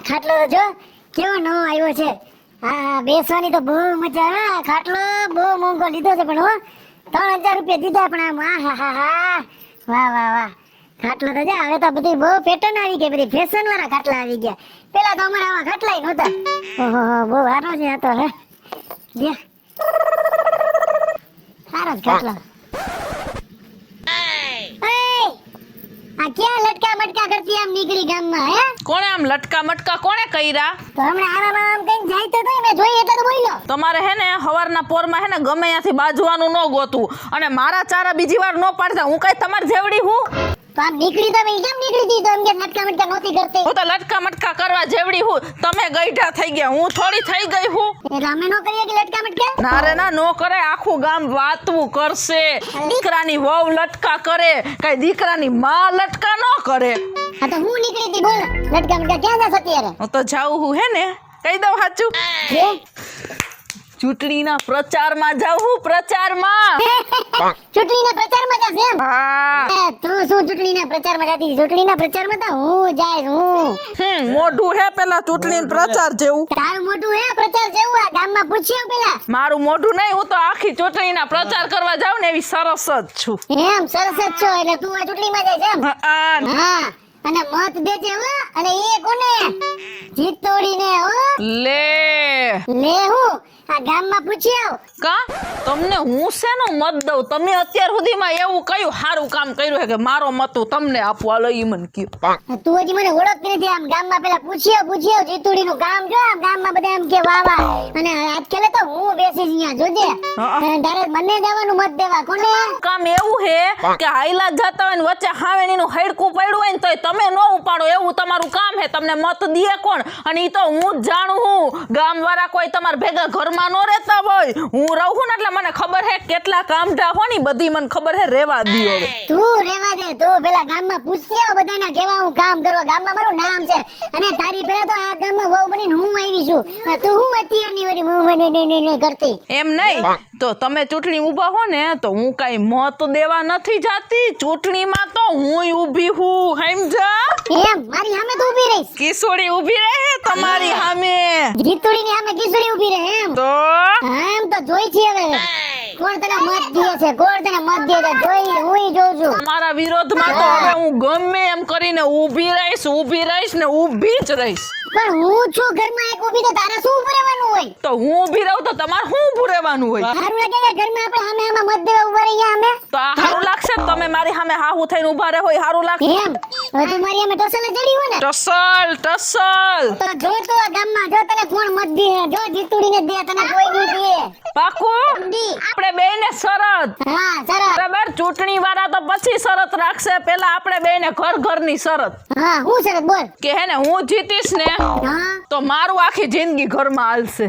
ખાટલો તો જો કેવો નવો આવ્યો છે. હા બેસવાની તો બહુ મજા આવે. ખાટલો બહુ મોંઘો લીધો છે પણ હો 3000 રૂપિયા દીધા પણ આમ આહાહા વાહ વાહ વાહ. ખાટલો તો જા હવે તો બધી બહુ પેટર્ન આવી ગઈ, બધી ફેશન વાળા ખાટલા આવી ગયા. પેલા તો અમારા આવા ખાટલા નહોતા. ઓહો બહુ સારો છે આ તો. હે લે સારો જ ખાટલો. આ ક્યાં લટકા મટકા કરતી આમ નીકળી ગામમાં? હે કોણે આમ લટકા મટકા કોણે કર્યા? તો હમણાં આરામ કઈ જાય તો તોય મેં જોઈ એટલે તો બોલ્યો. તમારે હે ને હવારના પોરમાં હે ને ગમે ત્યાંથી બાજવાનું ન ગોતું અને મારા ચારા બીજી વાર ન પાડતા. હું કઈ તમાર જેવડી હું? તો આમ નીકળી તો મેં કેમ નીકળી તી? તો એમ કે લટકા મટકા નહોતી કરતી. હું તો લટકા મટકા કરવા જેવડી હું. તમે ગઈઢા થઈ ગયા, હું થોડી થઈ ગઈ હું. એટલે અમે નો કરીએ કે લટકા મટકા? ના રે ના, નો કરે. આખું ગામ વાતવું કરશે. દીકરાની વહુ લટકા કરે, કઈ દીકરાની માં લટકા ન કરે. હા તો હું નીકળી તી બોલ. લટકા મટકા ક્યાં જાસ અત્યારે? હું તો જાઉં હું હે ને, કહી દઉં સાચું. હે ચૂંટણીના પ્રચારમાં જાઉં હું. પ્રચારમાં. ચૂંટણીના પ્રચારમાં જાસ એમ? હા. તું શું ચૂંટણીના પ્રચારમાં જાતી હતી? ચૂંટણીના પ્રચારમાં તો હું જાય હું. મોઢું હે પેલા ચૂંટણી પ્રચાર જેવું. તારું મોટું હે પ્રચાર જેવું? આ ગામમાં પૂછ્યું પેલા? મારું મોઢું નહીં, હું તો આખી ચૂંટણીના પ્રચાર કરવા જાઉં ને એવી સરસ જ છું. એમ સરસ જ છો એટલે તું આ ચૂંટણીમાં જાય એમ? હા. હા અને મત દેજે હો. અને એ કોને? જીતોડીને હો. લે હું આ ગામમાં પૂછી આવ. કા તમને હું શેનો મત દઉં? તમે અત્યાર સુધીમાં એવું કયું સારું કામ કર્યું છે કે મારો મત હું તમને આપું? હાલો ઈ મને કયો. તું હજી મને ઓળખતી નથી. આમ ગામમાં પેલા પૂછ્યો જીતુડીનું કામ જો. આમ ગામમાં બધા એમ કે વાહ વાહ. અને આજકાલ તો હું બેસી અહીંયા જોજે. તારે મને દેવાનું મત દેવા. કોને? કામ એવું હે કે હાઈલા જતા હોય ને વચ્ચે હાવેણીનું હૈડકું પડ્યું હોય ને તોય તમે ન ઉપાડો, એવું તમારું કામ હે. તમને મત દીએ કોણ? અને ઈ તો હું જ જાણું હું. ગામવાળા કોઈ તમારા ભેગા ઘરમાં ન રહેતા હોય. હું રહું છું ને એટલે મને ખબર હે કેટલા કામઢા હોય ને બધી મને ખબર હે. રેવા દીયો હવે. તું રેવા દે. તું પેલા ગામમાં પૂછી આવ બધાના કેવા હું કામ કરવા. ગામમાં મારું નામ છે. અને તારી પેલા તો આ ગામમાં વહુ બનીને હું આવી છું. તું હું અત્યારની વળી હું બની કરતી? એમ નહીં તો તમે ચૂંટણી ઊભા હો ને તો હું કઈ મત દેવા નથી જાતી. ચૂંટણીમાં તો હુંય ઊભી હું. સમજા? એમ મારી સામે તું ઊભી રહીશ? કિશોરી ઊભી રહે તમારી સામે. જીતુડીની સામે કિશોરી ઊભી રહે એમ? તો એમ તો જોઈ છે હવે કોણ તને મત દે છે. કોણ તને મત દે છે જોઈ હું જોઉં છું. મારા વિરોધમાં તો હવે હું ગમે એમ કરીને ઊભી રહીશ ને ઊભી જ રહીશ. પણ હું છું ઘરમાં એક ઊભી, તો તારે શું ઊભું રહેવાનું હોય? તો હું ઊભી રહું તો તમારે શું ઊભું રહેવાનું હોય? સારું લાગે કે ઘરમાં આપણે સામે મત દેવા ઊભા રહીએ અમે? તો આ સારું લાગશે? તમે મારી સામે હાહુ થઈને ઊભા રહો એ સારું લાગશે? એમ હવે તું મારી સામે ટસલે ચડી હોય ને ટસલ તો જો તો આ ગામમાં જો તને કોણ મત દે. જો જીતુડીને દે, તને કોઈ નહીં દે. પાકું? સમજી? આપણે બેયને શરત. હા સરસ. બરાબર? ચૂંટણી વાળા તો પછી શરત રાખશે, પેલા આપણે બેયને ઘરની શરત હા હું સરસ બોલ. કે હે ને હું જીતીશ ને હા તો મારું આખી જિંદગી ઘરમાં હાલશે,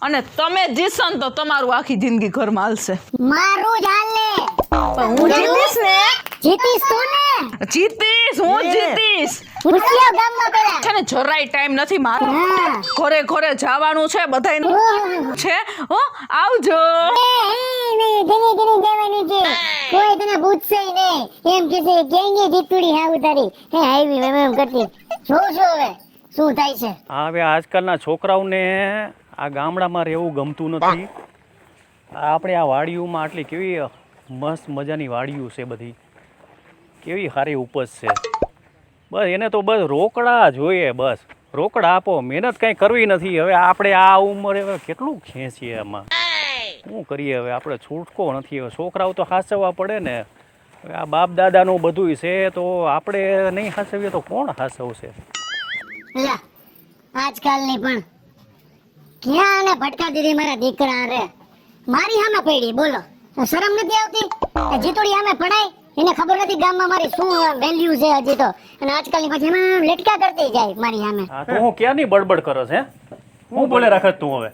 અને તમે જીતશો ને તો તમારું આખી જિંદગી ઘરમાં હાલશે. મારું જ હાલે. પણ હું જીતીશ ને. જીતીશ તું ને? હું જીતીશ. પૂછ્યો ગામમાં પેલા. છે ને જરાય ટાઈમ નથી મારો. હા ઘરે જવાનું છે બધાયનું ઓહો. છે. હો આવજો. કોઈ તને પૂછશે નહીં. એમ કે કેંગે જીતુડી હાવ તારી હે આવી એમ કરતી. જોઉં છું હવે શું થાય છે. હા હવે આજકાલના છોકરાઓને આ ગામડામાં રહેવું ગમતું નથી. આપણે આ વાડીઓમાં આટલી કેવી મસ્ત મજાની વાડીઓ છે, બધી કેવી સારી ઉપજ છે. બસ એને તો બસ રોકડા જોઈએ. બસ રોકડા આપો, મહેનત કંઈ કરવી નથી. હવે આપણે આ ઉંમરે હવે કેટલું ખેંચીએ એમાં, શું કરીએ? હવે આપણે છૂટકો નથી. હવે છોકરાઓ તો હાચવવા પડે ને. હવે આ બાપ દાદાનું બધું છે તો આપણે નહીં હાચવીએ તો કોણ હાચવશે? આજકાલની પણ ક્યાં ને ભટકા દીધી મારા દીકરા રે. મારી સામે પડી બોલો, શરમ નથી આવતી? જીતુડી સામે પડાય એને ખબર નથી ગામમાં મારી શું વેલ્યુ છે હજી તો. અને આજકાલની પછી એમાં લટકા કરતી જાય મારી સામે. હા તો હું ક્યાંની બડબડ કરસ હે? હું બોલે રાખત તું? હવે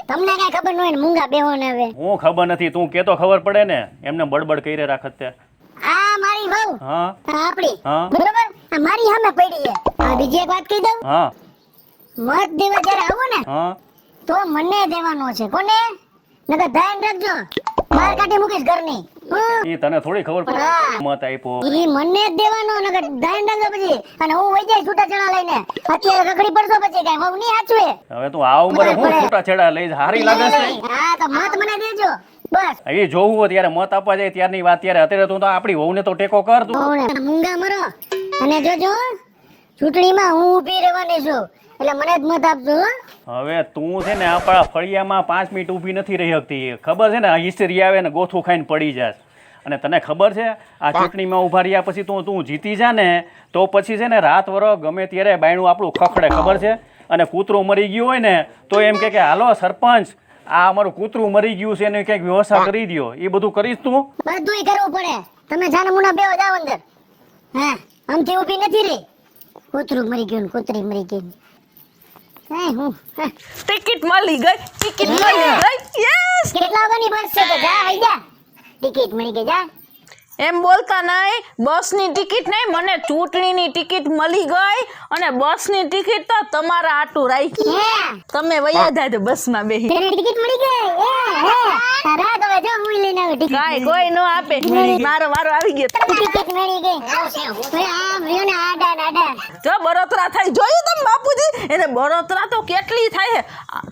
તમને કઈ ખબર ન હોય ને મૂંગા બેહો ને. હવે હું ખબર નથી, તું કેતો ખબર પડે ને. એમને બડબડ કરી રાખત તે. આ મારી વહુ હા આપડી હા બરોબર આ મારી સામે પડી છે. આ બીજી એક વાત કહી દઉં. હા મત દેવા જ્યારે આવો ને હા તો મને દેવાનો છે. કોને? નકર ધ્યાન રાખજો, બહાર કાઢી મૂકીશ ઘરની. હું એ તને થોડી ખબર પડે હા. મત આપ્યો ઈ મને જ દેવાનો નકર ડાયન ડાંગો પછી અને હું વઈ જાય છૂટા ચણા લઈને અત્યારે રખડી પડશો પછી કઈ બહુ નહીં હાચવે હવે તું આ ઉંમરે હું પડે. છૂટાછેડા લઈ હારી લાગે છે હા તો મત મને દેજો બસ એ જોવું હોય ત્યારે મત આપવા જાય ત્યારની વાત ત્યારે અત્યારે તું તો આપણી વહુને તો ટેકો કર તું બહુને મૂંગા મરો અને જોજો ચૂંટણીમાં હું ઊભી રહેવાની છું એટલે મને જ મત આપજો હો. હવે તું છે ને આપણા ફળિયામાં 5 મિનિટ ઊભી નથી રહી શકતી ખબર છે ને હિસ્ટ્રી આવે ને ગોથું ખાઈને પડી જાસ અને તને ખબર છે આ ચૂંટણીમાં ઊભા રહ્યા પછી તું જીતી જા ને તો પછી છે ને રાત વરો ગમે ત્યારે બાયણું આપણું ખખડે ખબર છે અને કૂતરું મરી ગયું હોય ને તો એમ કે હાલો સરપંચ આ અમારું કૂતરું મરી ગયું છે એને કંઈક વ્યવસ્થા કરી દ્યો એ બધું કરીશ તું બધુંય કરવું પડે તમે જાને મુના બેહો જાવ અંદર હા આમથી ઊભી નથી રહી કૂતરું મરી ગયું ને કૂતરી મરી ગઈ હે હું હા. ટિકિટ મળી ગઈ યસ કેટલા વાગ્યાની બસ છે તો જા આઈ જા ટિકિટ મળી ગઈ જા એમ બોલતા નહીં બસની ટિકિટ નહીં મને ચૂંટણીની ટિકિટ મળી ગઈ અને બસની ટિકિટ તો તમારા આટું રાખી હે તમે વયા જાજો બસમાં બેહી તને ટિકિટ મળી ગઈ હે રાત હવે જો હું લઈને આવી ટિકિટ કાઈ કોઈ ન આપે મારો વારો આવી ગયો ટિકિટ મળી ગઈ હવે આમ રહ્યો ને આડા જો બળતરા થાય જોયું તમે બાપુજી એને બળતરા તો કેટલી થાય હે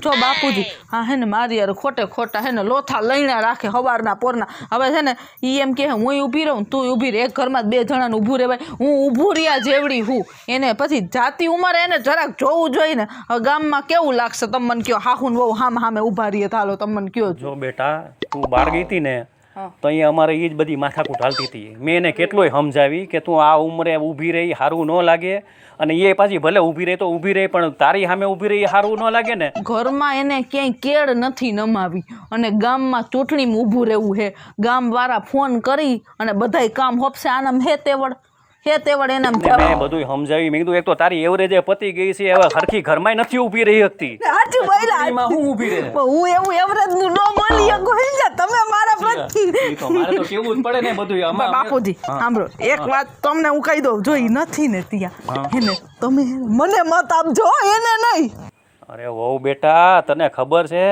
જો બાપુજી હા હે ને મારી યાર ખોટે ખોટા હે ને લોથા લઈને રાખે હવારના પોરના હવે છે ને ઈ એમ કે હું ઊભી રહું તું ઊભી રહે એક ઘરમાં 2 જણાને ઊભું રહેવાય હું ઊભું રહ્યા જેવડી હું એને પછી જાતિ ઉંમરે એને જરાક જોવું જોઈએ ને હવે ગામમાં કેવું લાગશે તમે મને કયો હાહુન વહુ હામ હામે ઊભા રહીએ હાલો તમે મને કયો જો બેટા તું બહાર ગઈ હતી ને તો અહીંયા અમારે એ જ બધી માથાકૂટ હાલતી હતી મેં એને કેટલોય સમજાવી કે તું આ ઉંમરે ઊભી રહી સારું ન લાગે અને એ પાછી ભલે ઊભી રહી તો ઊભી રહી પણ તારી સામે ઊભી રહી સારું ન લાગે ને ઘરમાં એને ક્યાંય કેળ નથી નમાવી અને ગામમાં ચૂંટણીમાં ઊભું રહેવું હે ગામવાળા ફોન કરી અને બધાય કામ હોપશે આનામ હે તેવડ એનામ મેં બધું સમજાવી મેં કીધું એક તો તારી એવરેજે પતી ગઈ છે હવે હરખી ઘરમાં નથી ઊભી રહી શકતી સાચું બોલ્યા એમાં હું ઊભી રહે હું એવું એવરેજ નું ન બોલી શકો સમજ્યા તમે મારા પ્રત્યે ઈ તો મારે તો કેવું જ પડે ને બધું આમાં બાપુજી સાંભળો એક વાત તમને હું કહી દઉં જો ઈ નથી ને ત્યાં એને તમે મને મત આપજો એને નહીં અરે વહુ બેટા તને ખબર છે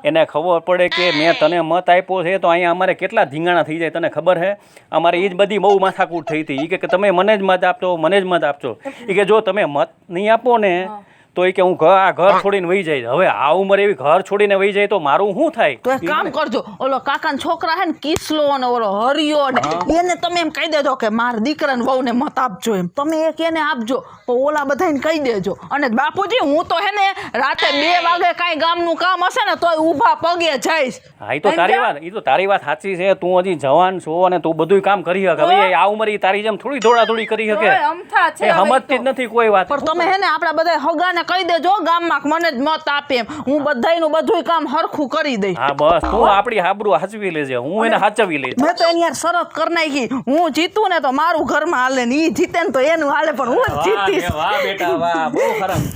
એને ખબર પડે કે મેં તને મત આપ્યો છે તો અહીંયા અમારે કેટલા ધીંગાણા થઈ જાય તને ખબર છે અમારે એ જ બધી બહુ માથાકૂટ થઈ હતી એ કે તમે મને જ મત આપજો મને જ મત આપજો એ કે જો તમે મત નહીં આપો ને તો એ કે હું આ ઘર છોડીને વહી જાય હવે આ ઉંમરે એવી ઘર છોડીને વહી જાય તો મારું શું થાય તો એક કામ કરજો ઓલો કાકાના છોકરા હે ને કિસલો અને ઓલો હરિયો ને એને તમે એમ કહી દેજો કે મારા દીકરાને વહુને મત આપજો એમ તમે એક એને આપજો તો ઓલા બધાને કહી દેજો અને બાપુજી હું તો હે ને રાતે 2 વાગે કાંઈ ગામનું કામ હશે ને તોય ઊભા પગે જઈશ હા એ તો તારી વાત સાચી છે તું હજી જવાન છો અને તું બધું કામ કરી શકે હવે આ ઉંમરે તારી જેમ થોડી દોડાદોડી કરી શકે અમથા છે એ સમજતી જ નથી કોઈ વાત પણ તમે હે ને આપણા બધા હગાને કહી દેજો ગામમાં મને જ મત આપે એમ હું બધાયનું બધુંય કામ હરખું કરી દઈ હા બસ તું આપણી આબરૂ હાચવી લેજે હું એને હાચવી લઈશ મેં તો એની યાર શરત કરી નાખી હું જીતું ને તો મારું ઘરમાં હાલે ને ઈ જીતે ને તો એનું હાલે પણ હું જ જીતીશ વાહ બેટા વાહ બહુ ખરાબ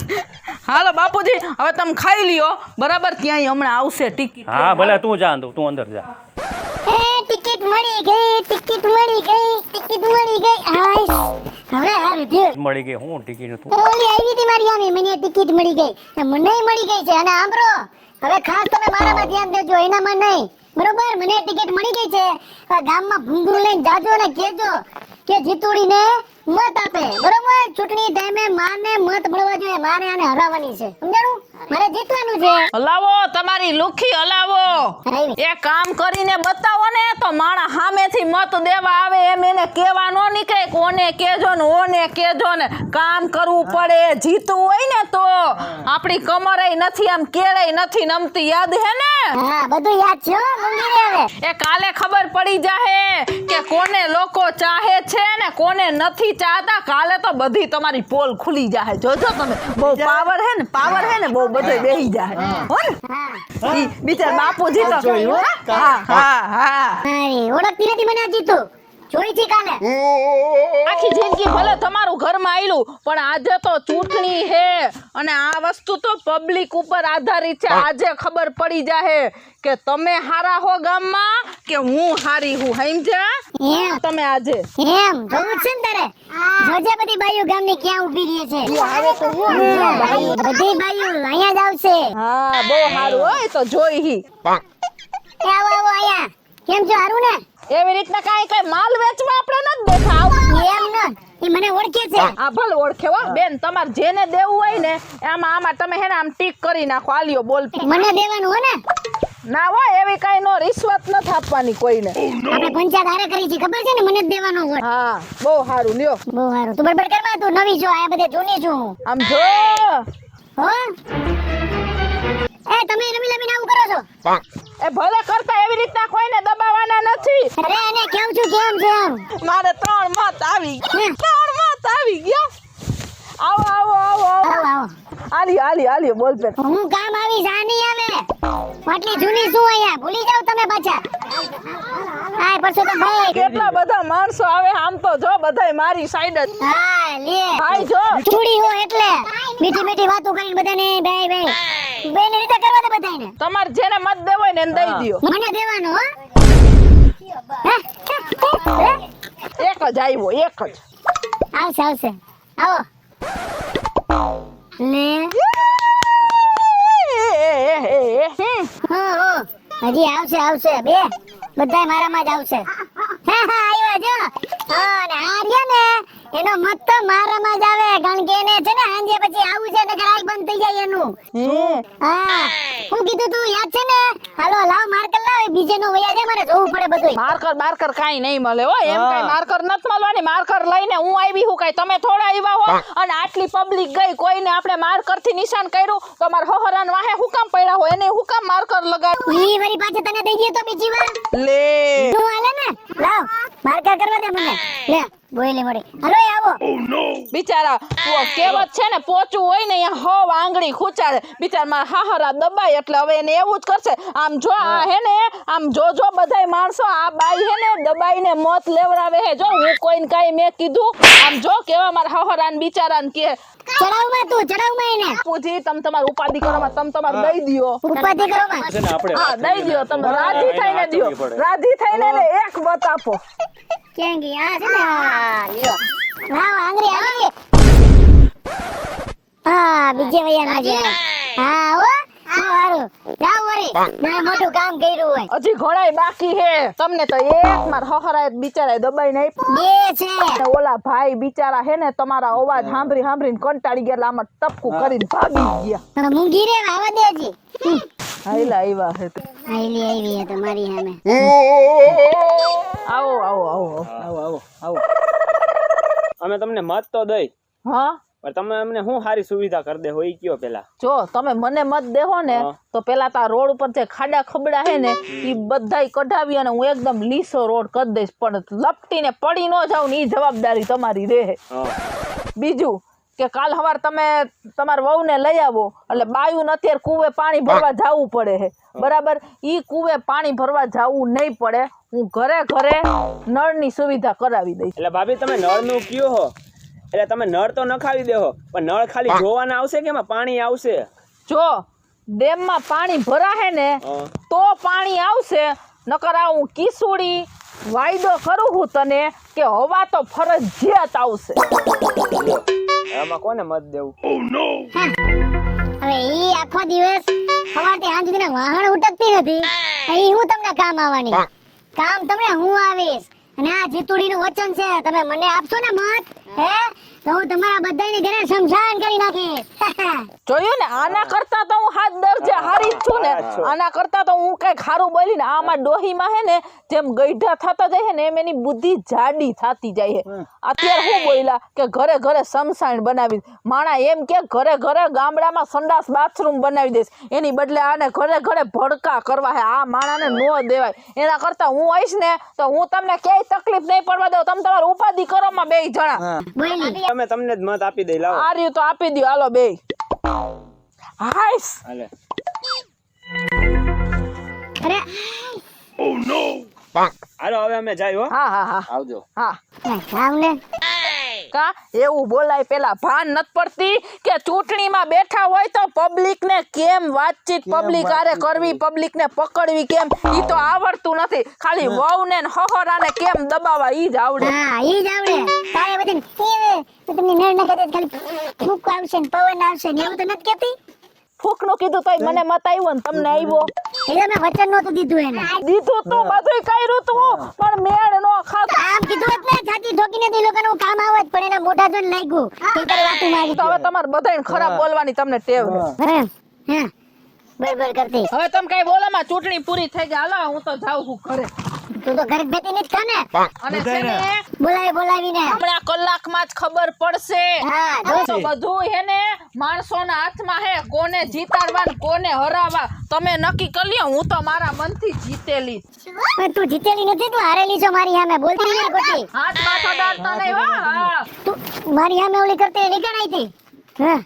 હાલો બાપુજી હવે તમે ખાઈ લ્યો બરાબર ક્યાંય હમણાં આવશે ટિકિટ હા ભલે તું જા તું અંદર જા ટિકિટ મળી ગઈ હાય હવે હારું થયું મળી ગઈ હું ટિકિટ તું ઓલી આવી હતી મારી સામે મને ટિકિટ મળી ગઈ મને મળી ગઈ છે અને આંબરો હવે ખાસ તમે મારામાં ધ્યાન દેજો એનામાં નહીં બરોબર મને ટિકિટ મળી ગઈ છે હવે ગામમાં ભૂંગળું લઈને જાજો ને કહેજો કે જીતુડીને મત આપે બરોબર ચૂંટણી ટાઈમે માને મત મળવા જોઈએ મારે આને હરાવવાની છે સમજાણું મારે જીતવાનું છે હલાવો તમારી લુખી હલાવો એ કામ કરીને બતાવો ને તો માણા સામેથી મત દેવા આવે એમ એને કહેવા ન નીકળે કોને કેજો ને ઓને કેજો ને કામ કરવું પડે જીતવું હોય ને તો આપણી કમરે નથી આમ કેળે નથી નમતી યાદ હે ને હા બધું યાદ છે હો મંગીને હવે એ કાલે ખબર પડી જાહે કે કોને લોકો ચાહે છે ને કોને નથી ચાહતા કાલે તો બધી તમારી પોલ ખુલી જાહે જોજો તમે બહુ પાવર હે ને બહુ બધે બેહી જાહે હો ને હા ઈ બિચાર બાપુજી તો હા અરે ઓળખતી નથી મને આ જીતુ જોઈ છે કાલે આખી જિંદગી ભલે તમારું ઘરમાં આયલું પણ આજે તો ચૂંટણી હે અને આ વસ્તુ તો પબ્લિક ઉપર આધારિત છે આજે ખબર પડી જાહે કે તમે હારા હો ગામમાં કે હું હારી હું સમજ્યા એમ તમે આજે એમ જોવું છે ને તારે જોજે બધી બાઈઓ ગામની ક્યાં ઊભી રહી છે બધી બાઈઓ અહીંયા જ આવશે હા બહુ સારું હોય તો જોઈ હી આવો આવો અહીંયા કેમ છો હારું ને? એવી રીતના કઈ માલ વેચવા આપણે નથી બેઠા આવું એમ ન ઈ મને ઓળખે છે. આ ભલે ઓળખે હો બેન, તમારે જેને દેવું હોય ને આમાં તમે હે ને આમ ટીક કરી નાખો. આલ્યો બોલ. મને દેવાનું હો ને? ના હોય એવી કઈ નો રિશ્વત નથી આપવાની કોઈને. આપણે પંચાયત હારે કરી છે ખબર છે ને, મને જ દેવાનું હોય. હા બહુ સારું લ્યો. બહુ સારું. તું બરાબર કરવા, તું નવી છો, આ બધે જૂની છું. આમ જો હો એ તમે રમી આવું કરો છો? એ ભલે કરતા, એવી રીતના કોઈને દબાવવાના નથી. અરે એને કેવું છું કેમ છે એમ? મારે 3 મત આવી ગયા. 3 મત આવી ગયા. આવો આવો આવો આવો. આવો આવો. આલી બોલ પે. હું કામ આવી જાની આવે. આટલી જૂની શું અહીંયા ભૂલી જાવ તમે પાછા. હાય પરસોત્તમ ભાઈ. કેટલા બધા માણસો આવે, આમ તો જો બધાય મારી સાઈડ જ. હા લે. ભાઈ જો ચૂડી હો એટલે મીઠી મીઠી વાતો કરીને બધાને ભાઈ ભાઈ બેન રીતે કરવા દે બધાને. તમારે જેને મત દેવો હોય ને એને દઈ દ્યો. મને દેવાનો હો. એક જ આવ્યો, એક જ. આવશે આવશે. આવો લે. હો હજી આવશે બે બધાય મારામાં જ આવશે. હા આવ્યા જો. અને આ રહ્યા ને એનો મત તો મારામાં જ આવે, કારણ કે એને છે ને સાંજે પછી આવું છે નકર આઈ બંધ થઈ જાય એનું. હા હું કીધું તું યાદ છે ને? હાલો લાવ માર્કર લાવ, બીજે નો વયા જાય, મારે જોવું પડે બધું. માર્કર કાઈ નહીં મળે હો. એમ કઈ માર્કર નથી મળવાની. માર્કર લઈને હું આવી હું કઈ તમે થોડા આવ્યા હો? અને આટલી પબ્લિક ગઈ, કોઈને આપણે માર્કર થી નિશાન કર્યું તો માર હોહરાન વાહે હું કામ પડ્યા હોય એને હું કામ માર્કર લગાડ. ઈ વરી પાછો તને દઈ દે તો બીજી વાર લે તું હાલે ને. લાવ માર્કર કરવા દે મને. લે બોલે મોડે. હાલો આવો. બિચારા કેવત છે ને, પોચું હોય ને અહીંયા હવ આંગળી ખૂંચાડે. બિચારા મારા હાહરા દબાય એટલે હવે એને એવું જ કરશે. આમ જો આ હે ને આમ જો બધાય માણસો આ બાઈ હે ને દબાઈને મોત લેવડાવે હે. જો હું કોઈને કાઈ મેં કીધું? આમ જો કેવા મારા હાહરાન બિચારાને કે ચડાવમાં એને પૂછી તમ તમાર ઉપાધિ કરવામાં તમ તમાર દઈ દ્યો. ઉપાધિ કરવામાં છે ને આપણે હા દઈ દ્યો. તમે રાજી થઈને દ્યો. રાજી થઈને ને એક મત આપો. ક્યાં ગઈ? આ છે ને આ લ્યો. લાવ આંગળી આંગળી. હા બીજે વયા ના જાય. હા હો સારું. જાવ વરી મેં મોટું કામ કર્યું હોય. હજી ઘણાય બાકી હે. તમને તો એક માર હહરાએ બિચારાએ દબાઈને આપ્યું. બે છે. અને ઓલા ભાઈ બિચારા હે ને તમારા અવાજ સાંભળીને કંટાળી ગયા એટલે આમાં ટપકું કરીને ભાગી ગયા. પણ મૂંગી રે આવા દેજી. હાઈલા આવ્યા હે. આવી હે તમારી સામે. આવો. અમે તમને મત તો દઈ, હા પણ તમે અમને શું સારી સુવિધા કરી દે હોય કયો પેલા. જો તમે મને મત દેહો ને તો પેલા તા રોડ ઉપર જે ખાડા ખબડા હે ને ઈ બધાય કઢાવી અને હું એકદમ લીસો રોડ કરી દઈશ, પણ લપટીને પડી ન જાવ ને ઈ જવાબદારી તમારી રહે. બીજું કે કાલ સવાર તમે તમાર વહુને લઈ આવો એટલે બાયુને અત્યારે કુવે પાણી ભરવા જવું પડે છે બરાબર. ઈ કુવે પાણી ભરવા જવું નહીં પડે. હું ઘરે નળની સુવિધા કરાવી દઈશ. એટલે ભાભી તમે નળ નું કયો હો, એટલે તમે નળ તો નખાવી દેહો, પણ નળ ખાલી જોવાના આવશે કે એમાં પાણી આવશે? જો ડેમમાં પાણી ભરાશે ને તો પાણી આવશે, નકર આ હું કિસુડી વાયદો કરું હું તને કે હવા તો ફરજિયાત આવશે. આમાં કોને મત દેવું? હવે ઈ આખો દિવસ સવારથી સાંજ સુધીના વાહન ઉટકતી નથી. ઈ હું તમને કામ આવવાની? કામ તમને હું આવીશ. અને આ જીતુડીનું વચન છે, તમે મને આપશો ને મત હે તો હું તમારા બધાની ઘરે શમશાન કરી નાખીશ. જોયું ને, આના કરતા તો હું હાથ દરજે હારી જ છું ને. આના કરતા તો હું કઈ ખારું બોલી ને આમાં ડોહીમાં હે ને જેમ ગઈઢા થતા જાય ને એમ એની બુદ્ધિ જાડી થતી જાય છે. અત્યારે હું બોલ્યા કે ઘરે શમશાન બનાવી માણા, એમ કે ઘરે ગામડામાં સંડાસ બાથરૂમ બનાવી દઈશ, એની બદલે આને ઘરે ભડકા કરવા હે. આ માણાને નો દેવાય. એના કરતા હું આવીશ ને તો હું તમને ક્યાંય તકલીફ નહીં પડવા દઉં. તમે તમારી ઉપાધિ કરો માં બે જણા. અમે તમને જ મત આપી દઈ. લાવો આ રહ્યું તો આપી દો. હાલો બે. હાઈસ હાલે. અરે હાલો હવે અમે જાય હો. હા આવજો. હા કામ ને કા એવું બોલાય? પેલા ભાન નથી પડતી કે ચૂંટણીમાં બેઠા હોય તો પબ્લિક ને કેમ વાતચીત પબ્લિક આરે કરવી, પબ્લિક ને પકડવી કેમ, ઈ તો આવડતું નથી. ખાલી વહુ ને હહોરાને કેમ દબાવવા ઈ જ આવડે. હા ઈ જ આવડે. તારે બધી તો તમને નળ ન કહેતી ખાલી ફૂક આવશે ને પવન આવશે ને એવું તો નથી કહેતી. ફૂક નું કીધું તોય મને મત આવ્યો ને તમને આવ્યો. એટલે મેં વચન નહોતું દીધું એને દીધું તું બધુંય કર્યું તું પણ મેળ નો ખાતો. આમ કીધું એટલે છાતી ઠોકીને તો એ લોકોનું કામ આવત પણ એના મોઢા જોઈને લાગ્યું તો તારે વાતું મારી તો હવે તમારે બધાયને ખરાબ બોલવાની તમને ટેવ છે. હા બરાબર કરતી હવે તમે કઈ બોલો માં ચૂંટણી પૂરી થઈ ગઈ હાલો હું તો જાઉં છું ઘરે. તું તો ઘરે બેઠી નથી ખાને અને છે ને બોલાવીને હમણાં કલાકમાં જ ખબર પડશે. હા હવે તો બધું હે ને માણસોના હાથમાં હે કોને જીતાડવા ને કોને હરાવવા તમે નક્કી કરી લ્યો. હું તો મારા મનથી જીતેલી જ. પણ તું જીતેલી નથી તું હારેલી છો મારી સામે બોલતી નહીં ખોટી હાથ માથો ડાળતો નહીં હો. હા. તું મારી સામે ઓલી કરતી નીકળાઈ હતી હા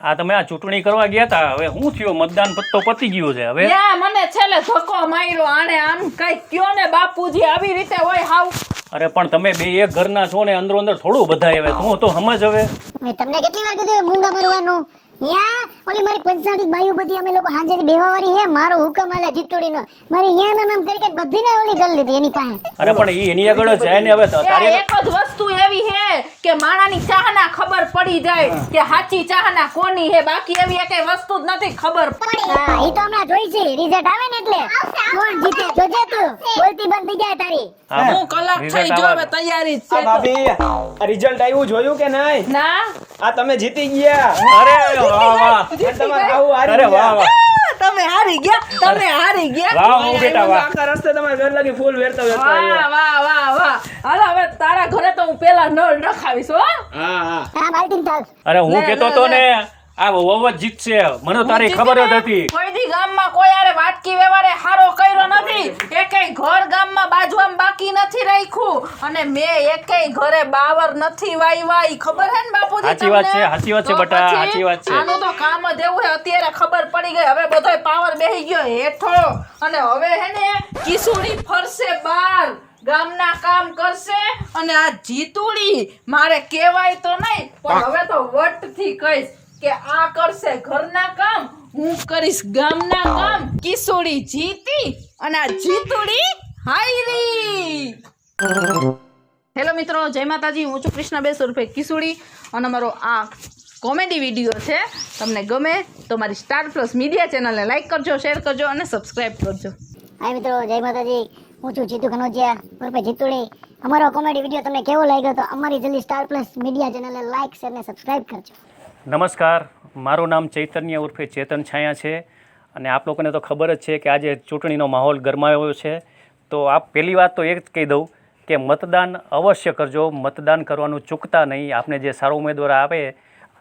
આ તમે આ ચૂંટણી કરવા ગયા હતા, હવે શું થયું? મતદાન તો પતી ગયું છે હવે. ન્યા મને છેલ્લે ધક્કો માર્યો આણે આમ કઈ કયો ને બાપુજી આવી રીતે હોય હાવ. અરે પણ તમે બે એક ઘરના છો ને અંદર અંદર થોડું બધાય હવે તું તો સમજ હવે. મેં તમને કેટલી વાર કીધું મૂંગા મરવાનું યા ઓલી મારી પંચાયતી બાઈઓ બધી અમે લોકો હાંજેથી બેવાવાળી હે મારો હુકમ આલે જીતોડીનો મારી યા નામ કરી કે બધીને ઓલી કરી લીધી એની પાસે. અરે પણ ઈ એની આગળ જાય ને હવે તારે એક જ વસ્તુ એવી હે કે માણાની ચાહના ખબર પડી જાય કે સાચી ચાહના કોની હે બાકી એવી એકેય વસ્તુ જ નથી ખબર. હા ઈ તો હમણાં જોઈ છે રિઝલ્ટ આવે ને એટલે કોણ જીતે જોજે તું બોલતી બંધ થઈ જાય તારી. હું કલાક થઈ જો હવે તૈયારી જ આ છે. ભાભી આ રિઝલ્ટ આવ્યું જોયું કે નહીં? ના આ તમે જીતી ગયા. અરે વાહ વાહ અને તમારે આવું હારી અરે વાહ ગયા. વાહ તમે હારી ગયા તમે હારી ગયા. વાહ હું બેટા વાહ. આખા રસ્તે તમારા ઘર લગી ફૂલ વેરતા વેરતા વાહ આવ્યો. વાહ વાહ વાહ. હાલો હવે તારા ઘરે તો હું પેલા નળ નખાવીશ હો. હા હા હા માલતીન થાક અરે હું લે, કેતો લે, તો લે. ને આ વવત જીતશે મને તો તારી ખબર જ હતી. કોઈ દી ગામમાં કોઈ આરે વાટકી વ્યવહારે હારો કર્યો નથી. એકેય ઘર ગામમાં બાજવામાં બાકી નથી રાખ્યું અને મેં એકેય ઘરે બાવર નથી વાવ્યા. ઈ ખબર હે ને બાપુજી સાચી વાત તમને? છે, સાચી વાત છે તો બટા, પછી સાચી વાત છે. આનું તો કામ જ એવું હે અત્યારે ખબર પડી ગઈ. હવે બધોય પાવર બેહી ગયો હેઠો અને હવે હે ને કિસુડી ફરશે બાર ગામના કામ કરશે અને આ જીતુડી મારે કહેવાય તો નહીં પણ હવે તો વટથી કહીશ કે આ કરશે ઘરના કામ હું કરીશ ગામના કામ. કિસુડી જીતી અને આ જીતુડી હાયરી. હેલો મિત્રો જય માતાજી હું છું કૃષ્ણાબેન ઉર્ફે કિસુડી અને અમારો આ કોમેડી વિડીયો છે. તમને ગમે તો મારી સ્ટાર પ્લસ મીડિયા ચેનલને લાઈક કરજો શેર કરજો અને સબસ્ક્રાઇબ કરજો. હાય મિત્રો જય માતાજી હું છું જીતુ કનોજિયા ઉર્ફે જીતુડી. અમારો કોમેડી વિડીયો તમને કેવો લાગ્યો તો અમારી જલ્દી સ્ટાર પ્લસ મીડિયા ચેનલને લાઈક શેર ને સબસ્ક્રાઇબ કરજો. નમસ્કાર, મારું નામ ચૈતન્ય ઉર્ફે ચેતન છાયા છે અને આપ લોકોને તો ખબર જ છે કે આજે ચૂંટણીનો માહોલ ગરમાયો છે. તો આપ પહેલી વાત તો એ જ કહી દઉં કે મતદાન અવશ્ય કરજો, મતદાન કરવાનું ચૂકતા નહીં. આપને જે સારો ઉમેદવાર આવે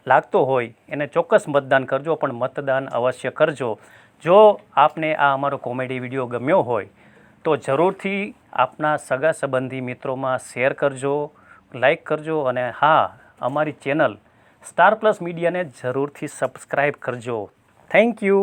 લાગતો હોય એને ચોક્કસ મતદાન કરજો પણ મતદાન અવશ્ય કરજો. જો આપને આ અમારો કોમેડી વિડીયો ગમ્યો હોય તો જરૂરથી આપના સગા સંબંધી મિત્રોમાં શેર કરજો, લાઈક કરજો અને હા અમારી ચેનલ સ્ટાર પ્લસ મીડિયાને જરૂરથી સબસ્ક્રાઈબ કરજો. Thank you.